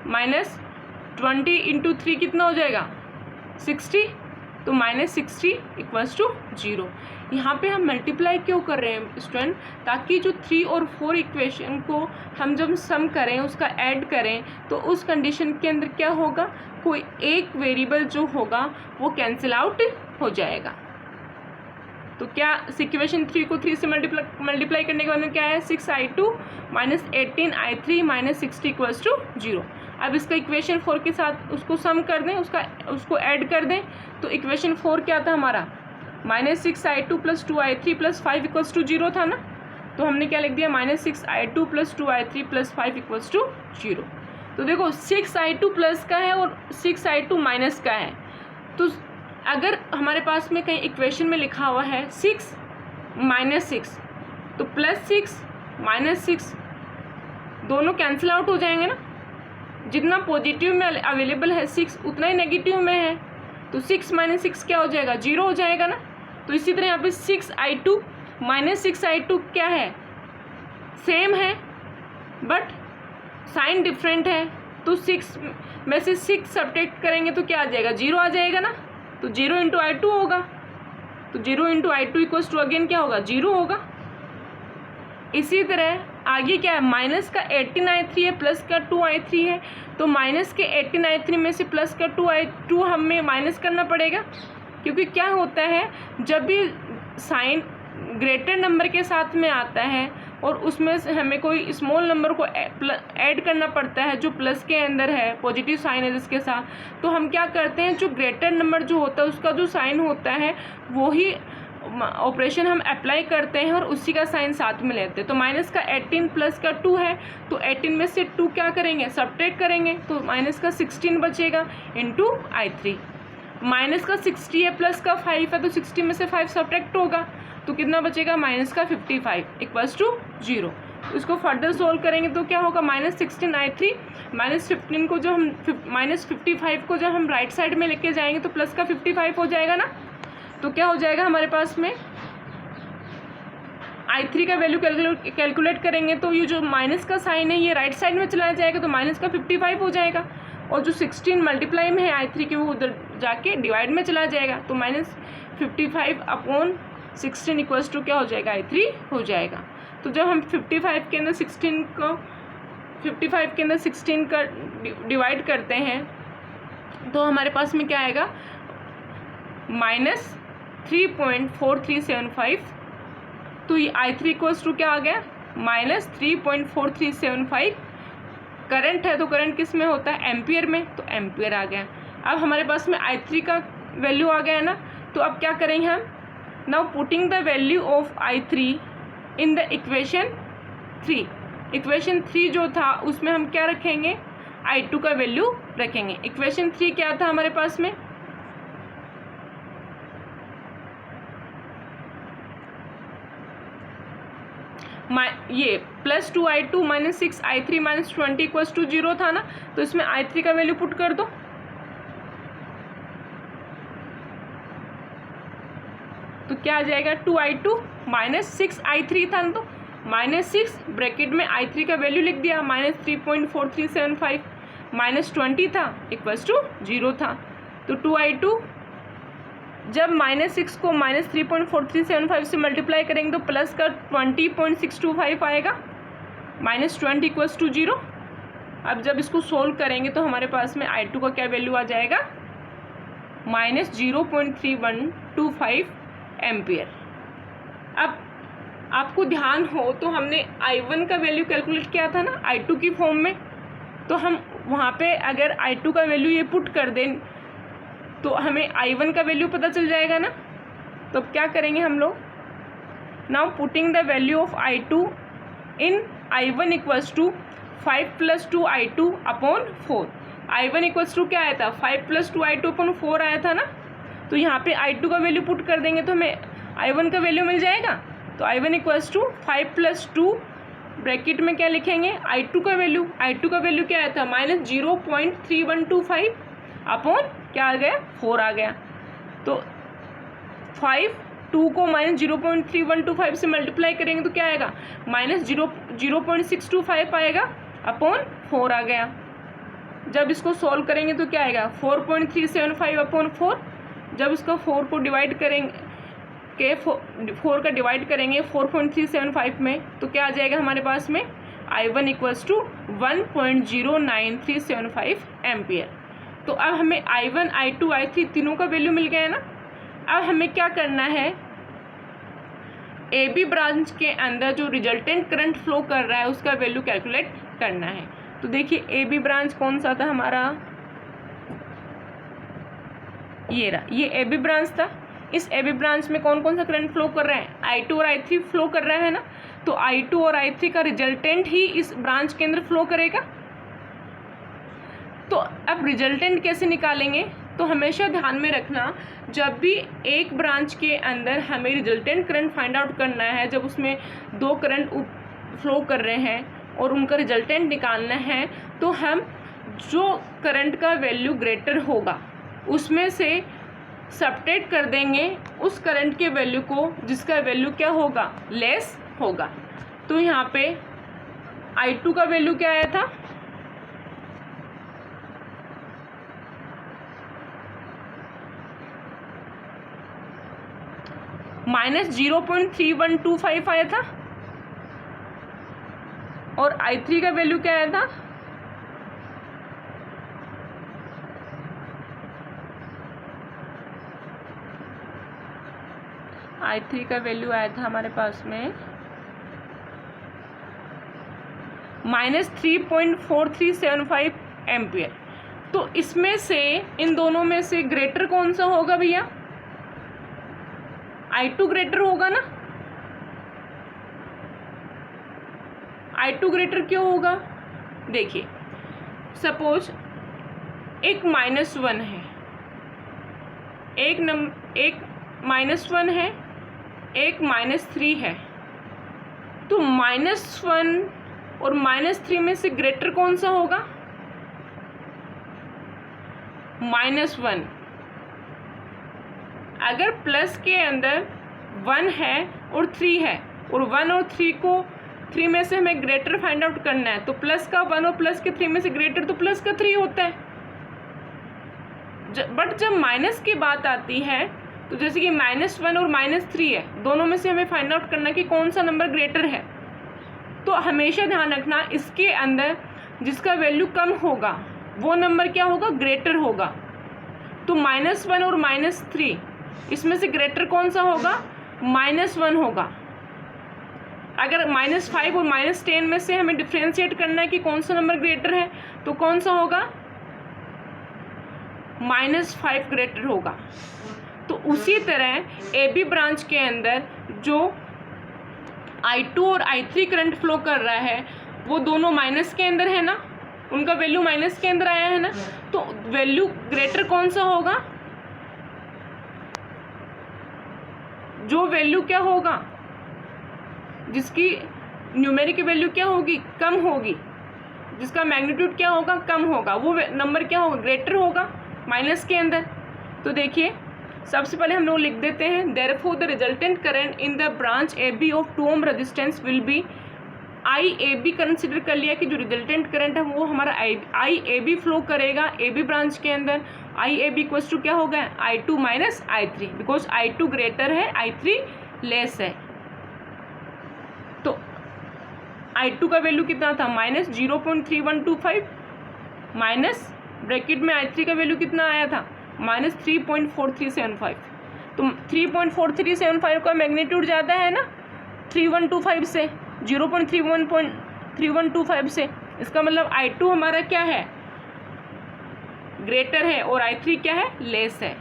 -20 इंटू 3 कितना हो जाएगा, 60। तो -60 = 0। यहाँ पे हम मल्टीप्लाई क्यों कर रहे हैं स्टूडेंट, ताकि जो 3 और 4 इक्वेशन को हम जब सम करें उसका ऐड करें तो उस कंडीशन के अंदर क्या होगा, कोई एक वेरिएबल जो होगा वो कैंसिल आउट हो जाएगा। तो क्या इक्वेशन 3 को 3 से मल्टीप्लाई करने के बाद में क्या है, 6i2 - 18i3 - 60 = 0। अब इसका इक्वेशन 4 के साथ उसको सम कर दें, उसको ऐड कर दें। तो इक्वेशन 4 क्या था हमारा, -6i2 + 2i3 + 5 = 0 था ना। तो हमने क्या लिख दिया, -6i2 + 2i3 + 5 = 0। तो देखो 6i2 प्लस का है और 6i2 माइनस का है। तो अगर हमारे पास में कहीं इक्वेशन में लिखा हुआ है 6 - 6 तो +6 -6 दोनों कैंसिल आउट हो जाएंगे ना। जितना पॉजिटिव में अवेलेबल है 6 उतना ही नेगेटिव में है, तो 6 - 6 क्या हो जाएगा, 0 हो जाएगा ना। तो इसी तरह यहाँ पे 6i2 - 6i2 क्या है, सेम है बट साइन डिफरेंट है। तो 6 में से 6 सब्ट्रैक्ट करेंगे तो क्या आ जाएगा, 0 आ जाएगा ना। तो 0 × i2 होगा, तो 0 × i2 = अगेन क्या होगा, 0 होगा। इसी तरह आगे क्या है, माइनस का 18i3 है, प्लस का 2i3 है। तो माइनस के 18i3 में से प्लस का 2i2 हमें माइनस करना पड़ेगा, क्योंकि क्या होता है जब भी साइन ग्रेटर नंबर के साथ में आता है और उसमें से हमें कोई स्मॉल नंबर को ऐड करना पड़ता है जो प्लस के अंदर है, पॉजिटिव साइन है जिसके साथ, तो हम क्या करते हैं, जो ग्रेटर नंबर जो होता है उसका जो साइन होता है वो ही ऑपरेशन हम अप्लाई करते हैं और उसी का साइन साथ में लेते हैं। तो माइनस का 18 प्लस का 2 है, तो 18 में से 2 क्या करेंगे, सब्ट्रैक्ट करेंगे, तो माइनस का 16 बचेगा इंटू i3। माइनस का 60 है, प्लस का 5 है, तो 60 में से 5 सब्ट्रैक्ट होगा, तो कितना बचेगा, माइनस का 55 = 0। उसको फर्दर सोल्व करेंगे तो क्या होगा, -16i3 -15 को जो हम -55 को जब हम राइट साइड में लेके जाएंगे तो प्लस का 55 हो जाएगा ना। तो क्या हो जाएगा हमारे पास में i3 का वैल्यू कैलकुलेट करेंगे तो ये जो माइनस का साइन है ये राइट साइड में चला जाएगा तो माइनस का 55 हो जाएगा, और जो 16 मल्टीप्लाई में है i3 के वो उधर जाके डिवाइड में चला जाएगा, तो -55/16 इक्वल्स टू क्या हो जाएगा, i3 हो जाएगा। तो जब हम 55 के अंदर 16 का डिवाइड करते हैं तो हमारे पास में क्या आएगा, -3.4375। तो ये i3 इक्वल्स टू क्या आ गया, -3.4375। करंट है तो करंट किस में होता है, एम्पियर में, तो एम्पियर आ गया। अब हमारे पास में i3 का वैल्यू आ गया है ना। तो अब क्या करेंगे हम, now putting the value of i3 in the equation 3। Equation 3 जो था उसमें हम क्या रखेंगे, i2 का वैल्यू रखेंगे। इक्वेशन 3 क्या था हमारे पास में, ये +2i2 -6i3 -20 इक्वल्स टू 0 था ना। तो इसमें i3 का वैल्यू पुट कर दो, तो क्या आ जाएगा, 2i2 -6i3 था ना, तो -6 ब्रैकेट में i3 का वैल्यू लिख दिया, -3.4375 -20 था इक्वल्स टू 0 था। तो 2i2 जब -6 को -3.4375 से मल्टीप्लाई करेंगे तो प्लस का 20.625 आएगा, -20 इक्वल्स टू 0। अब जब इसको सोल्व करेंगे तो हमारे पास में i2 का क्या वैल्यू आ जाएगा, -0.3125 एम्पियर। अब आपको ध्यान हो तो हमने i1 का वैल्यू कैलकुलेट किया था ना i2 की फॉर्म में, तो हम वहाँ पे अगर i2 का वैल्यू ये पुट कर दें तो हमें i1 का वैल्यू पता चल जाएगा ना। तो अब क्या करेंगे हम लोग, now putting the value of i2 in i1 equals to 5 + 2i2 upon 4। i1 equals to क्या आया था, 5 + 2i2 अपॉन 4 आया था ना। तो यहाँ पे i2 का वैल्यू पुट कर देंगे तो हमें i1 का वैल्यू मिल जाएगा। तो i1 इक्वल्स टू 5 + 2 ब्रैकेट में क्या लिखेंगे, i2 का वैल्यू क्या आया था, -0.3125 अपॉन क्या आ गया, 4 आ गया। तो 2 को -0.3125 से मल्टीप्लाई करेंगे तो क्या आएगा, -0.625 आएगा अपॉन 4 आ गया। जब इसको सॉल्व करेंगे तो क्या आएगा, 4.375 अपॉन 4। जब इसका 4 को डिवाइड करेंगे 4 का डिवाइड करेंगे 4.375 में तो क्या आ जाएगा हमारे पास में, i1 इक्वल्स टू 1.09375 एम्पियर। तो अब हमें i1 i2 i3 तीनों का वैल्यू मिल गया है ना। अब हमें क्या करना है, ए बी ब्रांच के अंदर जो रिजल्टेंट करंट फ्लो कर रहा है उसका वैल्यू कैलकुलेट करना है। तो देखिए ए बी ब्रांच कौन सा था हमारा, ये रहा, ये ए बी ब्रांच था। इस ए बी ब्रांच में कौन कौन सा करंट फ्लो कर रहा है, i2 और i3 फ्लो कर रहा है ना। तो i2 और i3 का रिजल्टेंट ही इस ब्रांच के अंदर फ्लो करेगा। तो अब रिजल्टेंट कैसे निकालेंगे, तो हमेशा ध्यान में रखना जब भी एक ब्रांच के अंदर हमें रिजल्टेंट करंट फाइंड आउट करना है, जब उसमें 2 करंट फ्लो कर रहे हैं और उनका रिजल्टेंट निकालना है, तो हम जो करंट का वैल्यू ग्रेटर होगा उसमें से सबट्रैक्ट कर देंगे उस करंट के वैल्यू को जिसका वैल्यू क्या होगा, लेस होगा। तो यहाँ पे i2 का वैल्यू क्या आया था, -0.3125 आया था, और i3 का वैल्यू क्या आया था, i3 का वैल्यू आया था हमारे पास में -3.4375 एम्पियर। तो इसमें से इन दोनों में से ग्रेटर कौन सा होगा भैया, i2 ग्रेटर होगा ना। i2 ग्रेटर क्यों होगा, देखिए सपोज एक -1 है, एक -1 है, एक -3 है, तो -1 और -3 में से ग्रेटर कौन सा होगा? -1। अगर प्लस के अंदर 1 है और 3 है और 1 और 3 को 3 में से हमें ग्रेटर फाइंड आउट करना है, तो प्लस का 1 और प्लस के 3 में से ग्रेटर तो प्लस का 3 होता है। बट जब माइनस की बात आती है तो जैसे कि -1 और -3 है, दोनों में से हमें फाइंड आउट करना है कि कौन सा नंबर ग्रेटर है। तो हमेशा ध्यान रखना इसके अंदर जिसका वैल्यू कम होगा वो नंबर क्या होगा? ग्रेटर होगा। तो -1 और -3 इसमें से ग्रेटर कौन सा होगा? -1 होगा। अगर -5 और -10 में से हमें डिफ्रेंशिएट करना है कि कौन सा नंबर ग्रेटर है, तो कौन सा होगा? -5 ग्रेटर होगा। तो उसी तरह ए बी ब्रांच के अंदर जो I2 और I3 करंट फ्लो कर रहा है वो दोनों माइनस के अंदर है ना, उनका वैल्यू माइनस के अंदर आया है ना, तो वैल्यू ग्रेटर कौन सा होगा? जो वैल्यू क्या होगा, जिसकी न्यूमेरिक वैल्यू क्या होगी? कम होगी। जिसका मैग्नीट्यूड क्या होगा? कम होगा। वो नंबर क्या होगा? ग्रेटर होगा माइनस के अंदर। तो देखिए सबसे पहले हम लोग लिख देते हैं, therefore the resultant current in the branch A B of 2 ohm resistance will be I A B. Consider कर लिया कि जो रिजल्टेंट करंट है वो हमारा आई ए बी फ्लो करेगा ए बी ब्रांच के अंदर। आई ए बी इक्वल्स टू क्या होगा? I2 minus I3, because I2 greater है, I3 लेस है। तो I2 का वैल्यू कितना था? -0.3125 माइनस ब्रैकेट में I3 का वैल्यू कितना आया था? -3.4375। तो 3.4375 का मैग्नीट्यूड ज़्यादा है ना 3125 से, 0.3125 से। इसका मतलब I2 हमारा क्या है? ग्रेटर है और I3 क्या है? लेस है।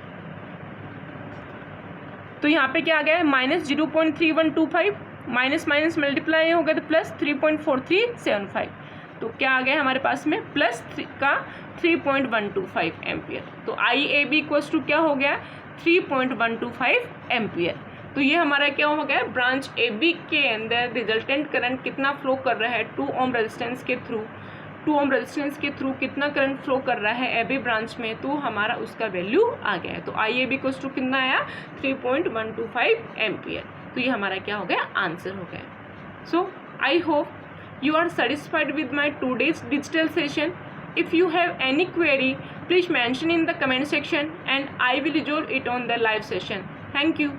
तो यहाँ पे क्या आ गया है? -0.3125 माइनस माइनस मल्टीप्लाई हो गया तो +3.4375। तो क्या आ गया हमारे पास में? +3 का 3.125 एम्पियर। तो आई ए बी इक्वल्स टू क्या हो गया? 3.125 एम्पियर। तो ये हमारा क्या हो गया? ब्रांच ए बी के अंदर रिजल्टेंट करंट कितना फ्लो कर रहा है 2 ओम रेजिस्टेंस के थ्रू। 2 ओम रेजिस्टेंस के थ्रू कितना करंट फ्लो कर रहा है ए बी ब्रांच में, तो हमारा उसका वैल्यू आ गया है। तो आई ए बी इक्वल्स टू कितना आया? 3.125 एम्पियर। तो ये हमारा क्या हो गया? आंसर हो गया। So I hope you are satisfied with my today's digital session. If you have any query, please mention in the comment section and I will resolve it on the live session. Thank you.